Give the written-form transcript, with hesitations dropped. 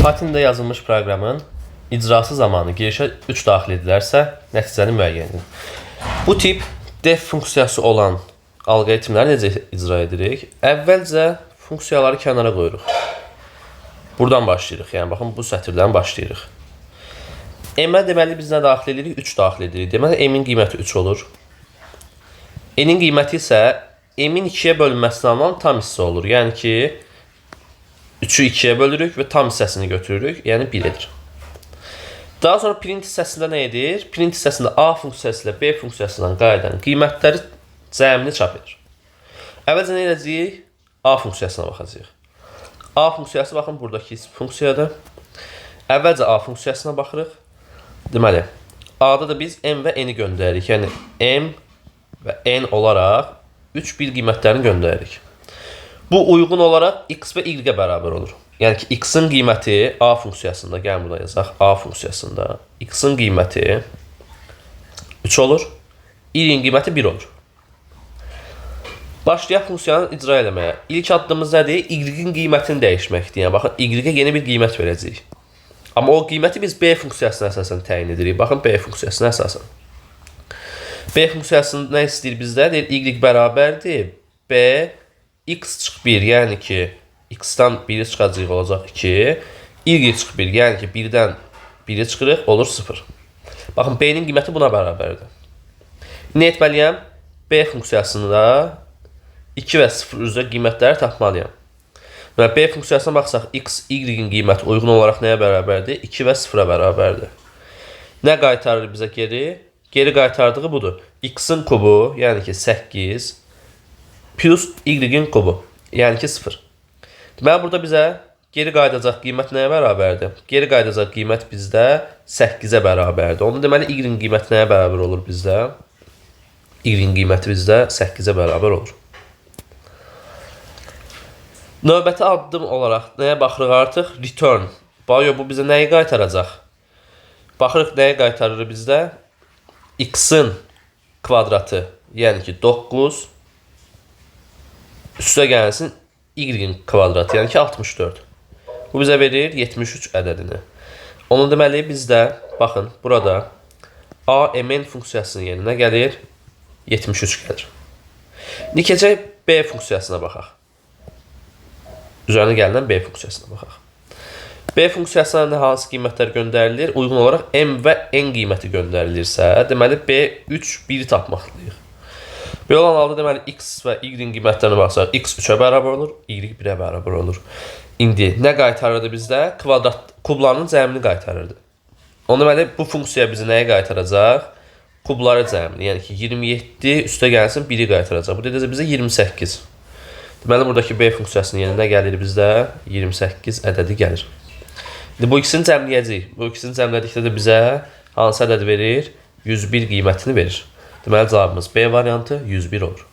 Python'da yazılmış proqramın icrası zamanı girişə 3 daxil edilərsə, nəticəni müəyyən edin. Bu tip def funksiyası olan alqoritmləri necə icra edirik? Əvvəlcə funksiyaları kənara qoyuruq. Buradan başlayırıq. Yəni, baxın, bu sətirdən başlayırıq. M-ə deməli biz nə daxil edirik? 3 daxil edirik. Deməli, M-in qiyməti 3 olur. N-in qiyməti isə M-in 2-yə bölünməsindən alınan tam hissə olur. Yəni ki, 3-ü 2-yə bölürük və tam hissəsini götürürük. Yəni 1 edir. Daha sonra print hissəsində nə edir? Print hissəsində A funksiyası ilə B funksiyasından qayıdan qiymətləri cəmini çap edir. Əvvəlcə nə edəcəyik? A funksiyasına baxacağıq. A funksiyası, baxın, buradakı funksiyadır. Əvvəlcə A funksiyasına baxırıq. Deməli, A-da da biz M və N-i göndəririk. Yəni, M və N olaraq 3 bir qiymətlərini göndəririk. Bu uyğun olaraq X və Y-ə bərabər olur. Yəni ki, X-in qiyməti A funksiyasında, gəlin burada yazaq, A funksiyasında X-in qiyməti 3 olur, Y-in qiyməti 1 olur. Başlayaq funksiyanı icra eləməyə. İlk addımımız nədir? Y-in qiymətini dəyişməkdir. Yəni, baxın, Y-ə yeni bir qiymət verəcəyik. Amma o qiyməti biz B funksiyasına əsasən təyin edirik. Baxın, B funksiyasına əsasən. B funksiyasını nə istəyir bizdə? Deyir, Y bərabərdir. B, X çıx 1, yəni ki, X-dan 1'i çıxacaq olacaq 2. Y çıx 1, yəni ki, 1-dən 1'i çıxırıq, olur 0. Baxın, B-nin qiyməti buna bərabərdir. Nə etməliyəm? B funksiyasında 2 və 0 üzrə qiymətləri tapmalıyam. Və B funksiyasına baxsaq, X, Y-in qiyməti uyğun olaraq nəyə bərabərdir? 2 və 0-a bərabərdir. Nə qaytarır bizə geri? Geri qaytardığı budur. X-in kubu, yəni ki, 8 plus Y-in kubu, yəni ki, 0. Deməli, burada bizə geri qayıdacaq qiymət nəyə bərabərdir? Geri qayıdacaq qiymət bizdə 8-ə bərabərdir. Onu deməli, Y-in qiyməti nəyə bərabər olur bizdə? Y-in qiyməti bizdə 8-ə bərabər olur. Növbəti addım olaraq nəyə baxırıq artıq? Return. Bayo, bu bizə nəyi qaytaracaq? Baxırıq, nəyə qaytarır bizdə? X-in kvadratı, yəni ki, 9 üstə gəlsin Y-in kvadratı, yəni ki, 64. Bu bizə verir 73 ədədini. Onu deməli, bizdə, baxın, burada A-MN funksiyasının yerinə gəlir, 73 gəlir. İndi keçək B funksiyasına baxaq. Üzərinə gəldən B funksiyasına baxaq. B funksiyasına hansı qiymətlər göndərilir? Uyğun olaraq M və N qiyməti göndərilirsə, deməli, B 3, 1-i tapmaqlıyıq. Belə olan halda deməli, X və Y-in qiymətlərinə baxsaq, X 3-ə bərabər olur, Y 1-ə bərabər olur. İndi nə qaytarırdı bizdə? Kublarının cəmini qaytarırdı. Onu deməli, bu funksiya bizi nəyə qaytaracaq? Kubları cəmini, yəni ki, 27 üstə gəlsin 1-i qaytaracaq. Bu dedəcək bizə 28. Deməli, buradakı B funksiyasının yerinə gəlir bizdə 28 ədədi gəlir. İndi bu ikisini cəmləyəcəyik. Bu ikisini cəmlədikdə də bizə hansı ədəd verir? 101 qiymətini verir. Deməli, cavabımız B variantı 101 olur.